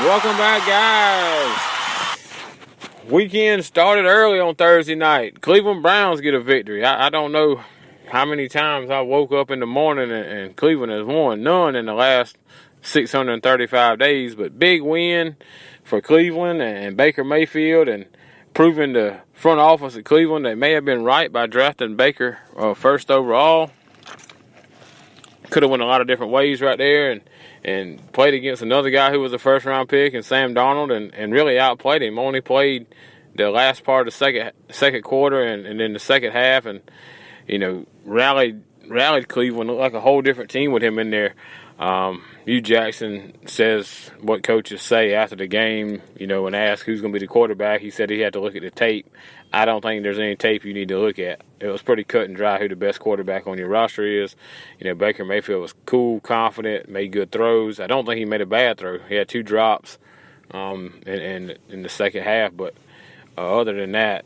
Welcome back, guys. Weekend started early on Thursday night. Cleveland Browns get a victory. I don't know how many times I woke up in the morning and Cleveland has won. None in the last 635 days, but big win for Cleveland and Baker Mayfield, and proving the front office at Cleveland they may have been right by drafting Baker first overall. Could have went a lot of different ways right there, and played against another guy who was a first-round pick, and Sam Darnold, and really outplayed him. Only played the last part of the second quarter and then the second half, and rallied Cleveland. Looked like a whole different team with him in there. Hugh Jackson says what coaches say after the game, when asked who's going to be the quarterback, he said he had to look at the tape. I don't think there's any tape you need to look at. It was pretty cut and dry who the best quarterback on your roster is. Baker Mayfield was cool, confident, made good throws. I don't think he made a bad throw. He had 2 drops in the second half, but other than that,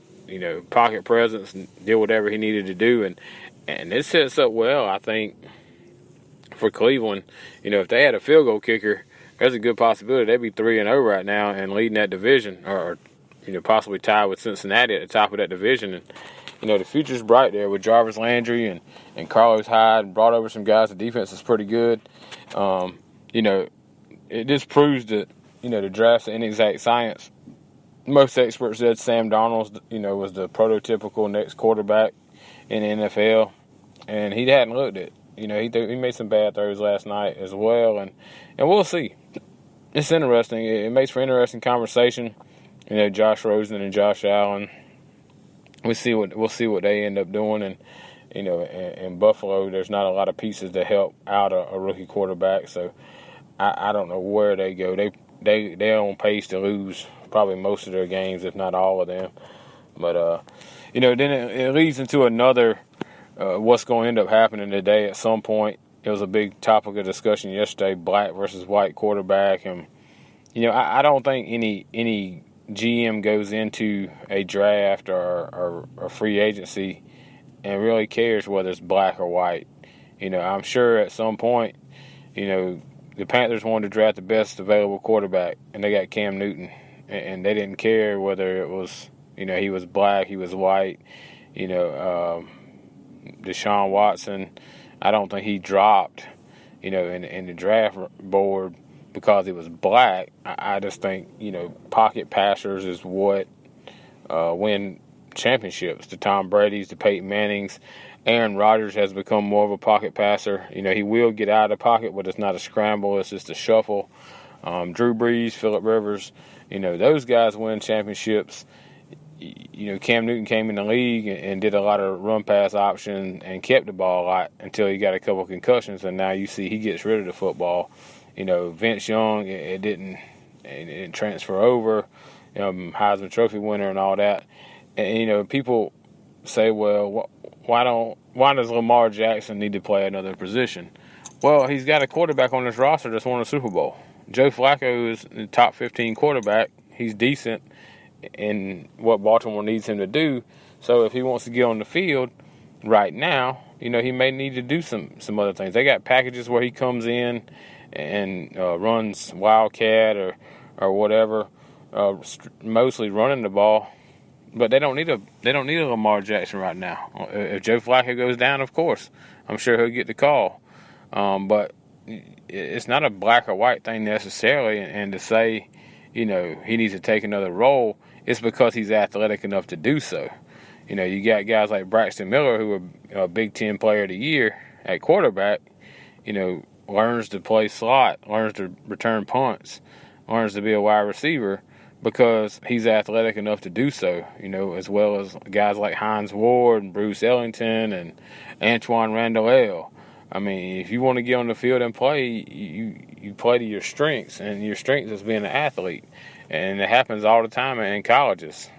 pocket presence, did whatever he needed to do, and it sets up well, I think, for Cleveland. If they had a field goal kicker, there's a good possibility they'd be 3-0 right now and leading that division, or possibly tied with Cincinnati at the top of that division. And the future's bright there with Jarvis Landry and Carlos Hyde. Brought over some guys. The defense is pretty good. It just proves that the draft's an inexact science. Most experts said Sam Darnold, was the prototypical next quarterback in the NFL, and he hadn't looked it. He made some bad throws last night as well, and we'll see. It's interesting. It makes for interesting conversation. Josh Rosen and Josh Allen. We'll see what they end up doing, and in Buffalo, there's not a lot of pieces to help out a rookie quarterback. So I don't know where they go. They're on pace to lose probably most of their games, if not all of them. But then it leads into another. What's going to end up happening today at some point. It was a big topic of discussion yesterday, black versus white quarterback. And, I don't think any GM goes into a draft or free agency and really cares whether it's black or white. I'm sure at some point, the Panthers wanted to draft the best available quarterback, and they got Cam Newton. And they didn't care whether it was, he was black, he was white, Deshaun Watson, I don't think he dropped, in the draft board because he was black. I just think, pocket passers is what win championships. The Tom Brady's, the Peyton Mannings. Aaron Rodgers has become more of a pocket passer. He will get out of the pocket, but it's not a scramble. It's just a shuffle. Drew Brees, Phillip Rivers, those guys win championships. Cam Newton came in the league and did a lot of run-pass option and kept the ball a lot until he got a couple of concussions, and now you see he gets rid of the football. Vince Young, it didn't transfer over, Heisman Trophy winner and all that. And, people say, well, why does Lamar Jackson need to play another position? Well, he's got a quarterback on his roster that's won a Super Bowl. Joe Flacco is the top 15 quarterback. He's decent in what Baltimore needs him to do. So if he wants to get on the field right now, he may need to do some other things. They got packages where he comes in and runs wildcat or whatever, mostly running the ball. But they don't need a Lamar Jackson right now. If Joe Flacco goes down, of course, I'm sure he'll get the call. But it's not a black or white thing necessarily, and to say, he needs to take another role, it's because he's athletic enough to do so. You got guys like Braxton Miller, who are a Big Ten Player of the Year at quarterback, learns to play slot, learns to return punts, learns to be a wide receiver because he's athletic enough to do so, as well as guys like Hines Ward and Bruce Ellington and Antoine Randall. I mean, if you want to get on the field and play, you play to your strengths, and your strength is being an athlete. And it happens all the time in colleges.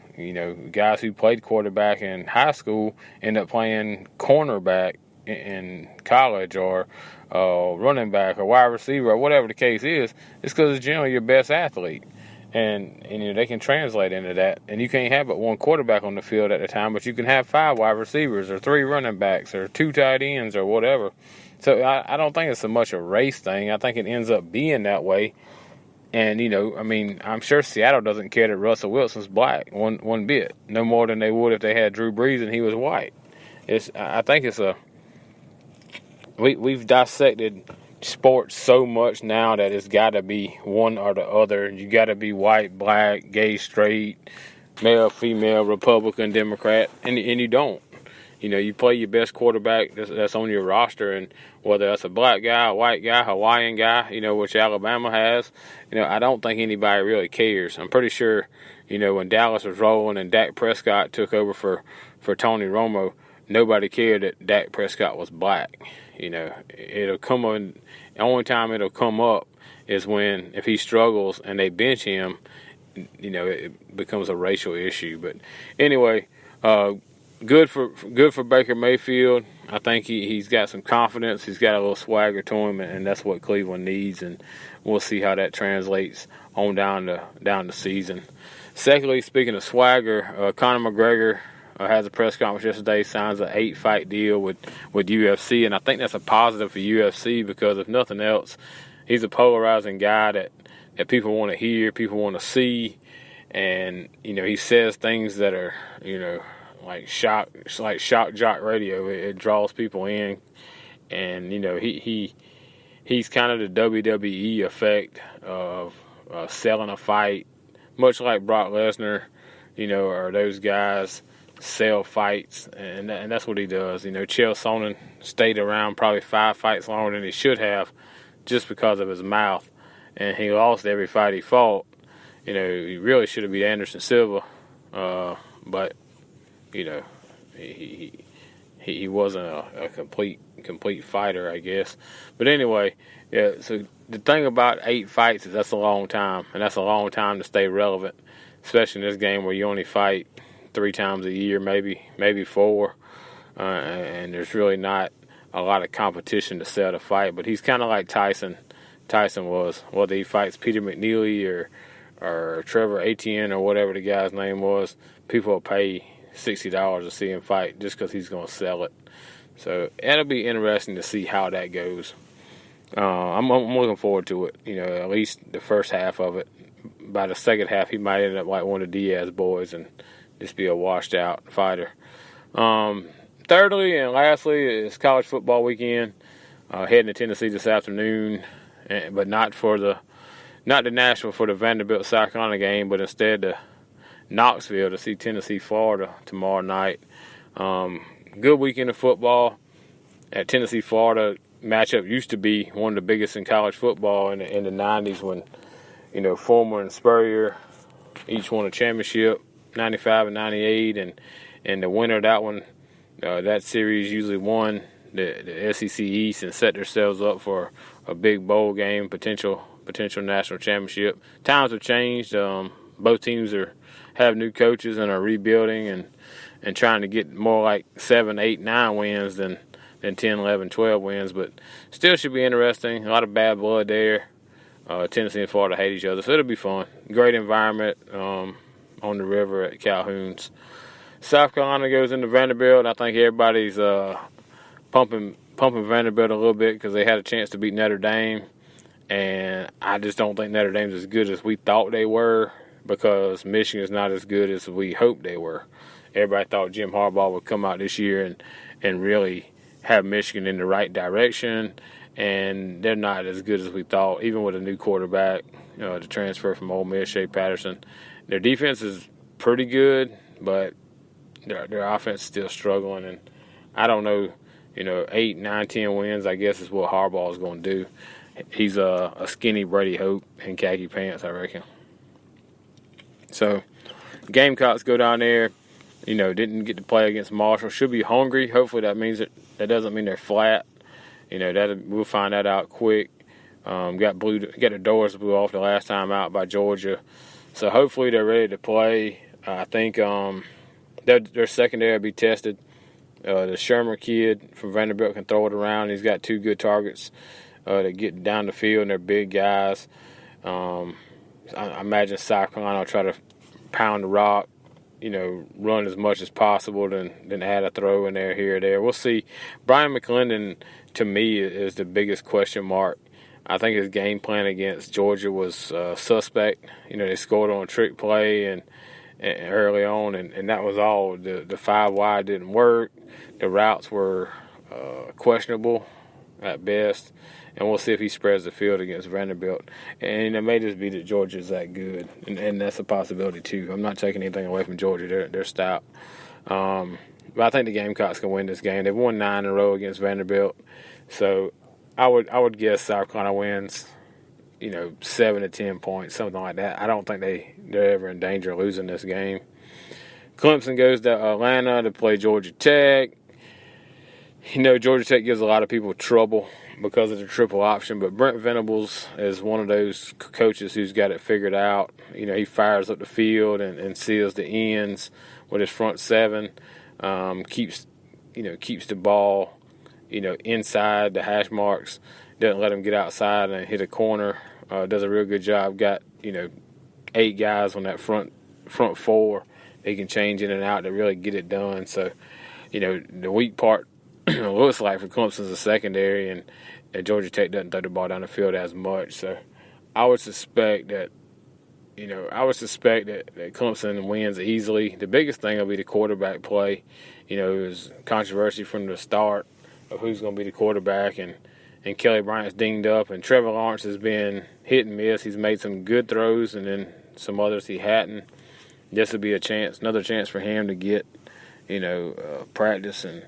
Guys who played quarterback in high school end up playing cornerback in college, or running back or wide receiver, or whatever the case is. It's because it's generally your best athlete. And they can translate into that. And you can't have but one quarterback on the field at a time, but you can have 5 wide receivers or 3 running backs or 2 tight ends or whatever. So I don't think it's so much a race thing. I think it ends up being that way. And, I mean, I'm sure Seattle doesn't care that Russell Wilson's black one bit. No more than they would if they had Drew Brees and he was white. I think we've dissected sports so much now that it's got to be one or the other. You got to be white, black, gay, straight, male, female, Republican, Democrat, and you don't. You play your best quarterback that's on your roster, and whether that's a black guy, a white guy, Hawaiian guy, which Alabama has, I don't think anybody really cares. I'm pretty sure, when Dallas was rolling and Dak Prescott took over for Tony Romo, nobody cared that Dak Prescott was black. It'll come on. The only time it'll come up is when if he struggles and they bench him, it becomes a racial issue. But anyway, good for Baker Mayfield. I think he's got some confidence. He's got a little swagger to him, and that's what Cleveland needs. And we'll see how that translates on down the season. Secondly, speaking of swagger, Conor McGregor has a press conference yesterday, signs an 8-fight deal with UFC, and I think that's a positive for UFC because if nothing else, he's a polarizing guy that people want to hear, people want to see, and he says things that are like shock jock radio. It draws people in, and he's kind of the WWE effect of selling a fight, much like Brock Lesnar, or those guys sell fights, and that's what he does. Chael Sonnen stayed around probably 5 fights longer than he should have just because of his mouth, and he lost every fight he fought. He really should have beat Anderson Silva, but he wasn't a complete fighter, I guess. But anyway, yeah, so the thing about 8 fights is that's a long time, and that's a long time to stay relevant, especially in this game where you only fight 3 times a year, maybe 4, and there's really not a lot of competition to sell the fight. But he's kind of like Tyson was, whether he fights Peter McNeely or Trevor Etienne or whatever the guy's name was. People will pay $60 to see him fight just because he's going to sell it. So it'll be interesting to see how that goes. I'm looking forward to it. At least the first half of it. By the second half, he might end up like one of Diaz boys and just be a washed out fighter. Thirdly and lastly is college football weekend. Heading to Tennessee this afternoon, but not to Nashville for the Vanderbilt South Carolina game, but instead to Knoxville to see Tennessee, Florida tomorrow night. Good weekend of football. At Tennessee, Florida matchup used to be one of the biggest in college football in the 90s when Fulmer and Spurrier each won a championship. 95 and 98, and the winner of that one, that series usually won the SEC East and set themselves up for a big bowl game, potential national championship. Times have changed. Both teams have new coaches and are rebuilding and trying to get more like 7, 8, 9 wins than 10, 11, 12 wins, but still should be interesting. A lot of bad blood there. Tennessee and Florida hate each other, so it'll be fun. Great environment. On the river at Calhoun's. South Carolina goes into Vanderbilt. I think everybody's pumping Vanderbilt a little bit because they had a chance to beat Notre Dame, and I just don't think Notre Dame's as good as we thought they were because Michigan's not as good as we hoped they were. Everybody thought Jim Harbaugh would come out this year and really have Michigan in the right direction, and they're not as good as we thought, even with a new quarterback, the transfer from Ole Miss, Shea Patterson. Their defense is pretty good, but their offense is still struggling. And I don't know, 8, 9, 10 wins, I guess, is what Harbaugh is going to do. He's a skinny Brady Hope in khaki pants, I reckon. So, Gamecocks go down there, didn't get to play against Marshall. Should be hungry. Hopefully that means that doesn't mean they're flat. We'll find that out quick. Got the doors blew off the last time out by Georgia. So hopefully they're ready to play. I think their secondary will be tested. The Shermer kid from Vanderbilt can throw it around. He's got 2 good targets to get down the field, and they're big guys. I imagine South Carolina will try to pound the rock, run as much as possible, then add a throw in there, here or there. We'll see. Brian McClendon, to me, is the biggest question mark I think his game plan against Georgia was suspect. They scored on a trick play and early on, and that was all. The 5 wide didn't work. The routes were questionable at best, and we'll see if he spreads the field against Vanderbilt. And it may just be that Georgia's that good, and that's a possibility too. I'm not taking anything away from Georgia; they're stout. But I think the Gamecocks can win this game. They've won 9 in a row against Vanderbilt, so I would guess South Carolina wins. 7 to 10 points, something like that. I don't think they're ever in danger of losing this game. Clemson goes to Atlanta to play Georgia Tech. Georgia Tech gives a lot of people trouble because of the triple option, but Brent Venables is one of those coaches who's got it figured out. He fires up the field and seals the ends with his front 7. Keeps the ball, inside the hash marks. Doesn't let him get outside and hit a corner. Does a real good job. Got 8 guys on that front 4. He can change in and out to really get it done. So, the weak part looks like for Clemson's the secondary, and Georgia Tech doesn't throw the ball down the field as much. So, I would suspect that Clemson wins easily. The biggest thing will be the quarterback play. It was controversy from the start of who's going to be the quarterback, and Kelly Bryant's dinged up, and Trevor Lawrence has been hit and miss. He's made some good throws, and then some others he hadn't. This will be another chance for him to get, practice, and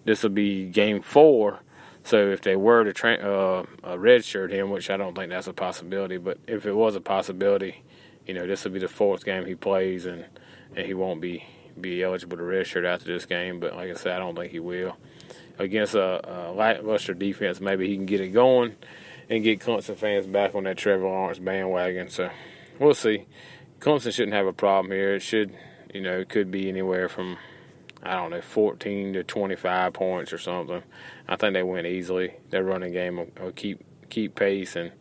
this will be game 4. So if they were to redshirt him, which I don't think that's a possibility, but if it was a possibility, this will be the 4th game he plays, and he won't be eligible to redshirt after this game. But like I said, I don't think he will. Against a lackluster defense, maybe he can get it going and get Clemson fans back on that Trevor Lawrence bandwagon. So we'll see. Clemson shouldn't have a problem here. It should, it could be anywhere from, 14 to 25 points or something. I think they win easily. Their running game will keep pace, and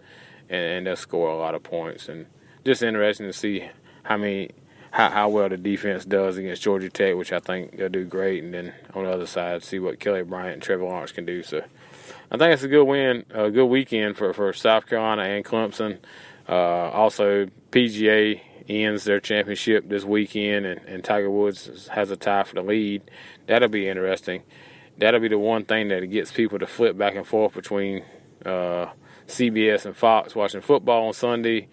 they'll score a lot of points. And just interesting to see how well the defense does against Georgia Tech, which I think they'll do great. And then on the other side, see what Kelly Bryant and Trevor Lawrence can do. So I think it's a good win, a good weekend for South Carolina and Clemson. Also, PGA ends their championship this weekend, and Tiger Woods has a tie for the lead. That'll be interesting. That'll be the one thing that gets people to flip back and forth between CBS and Fox watching football on Sunday,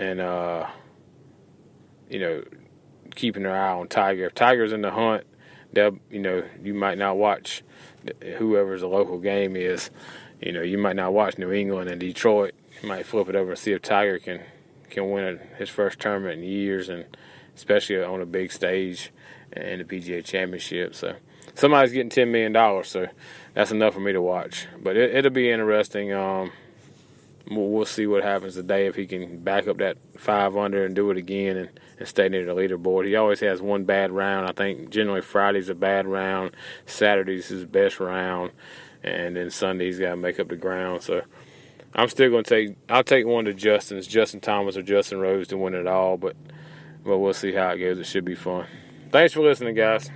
and keeping their eye on Tiger. If Tiger's in the hunt, you might not watch whoever's the local game is. You might not watch New England and Detroit. You might flip it over and see if Tiger can win his first tournament in years, and especially on a big stage in the PGA Championship. So somebody's getting $10 million, so that's enough for me to watch. But it'll be interesting. We'll see what happens today if he can back up that 5 under and do it again and stay near the leaderboard. He always has one bad round. I think generally Friday's a bad round, Saturday's his best round, and then Sunday he's got to make up the ground. So I'm still going to I'll take one of the Justin Thomas or Justin Rose to win it all, but we'll see how it goes. It should be fun. Thanks for listening, guys.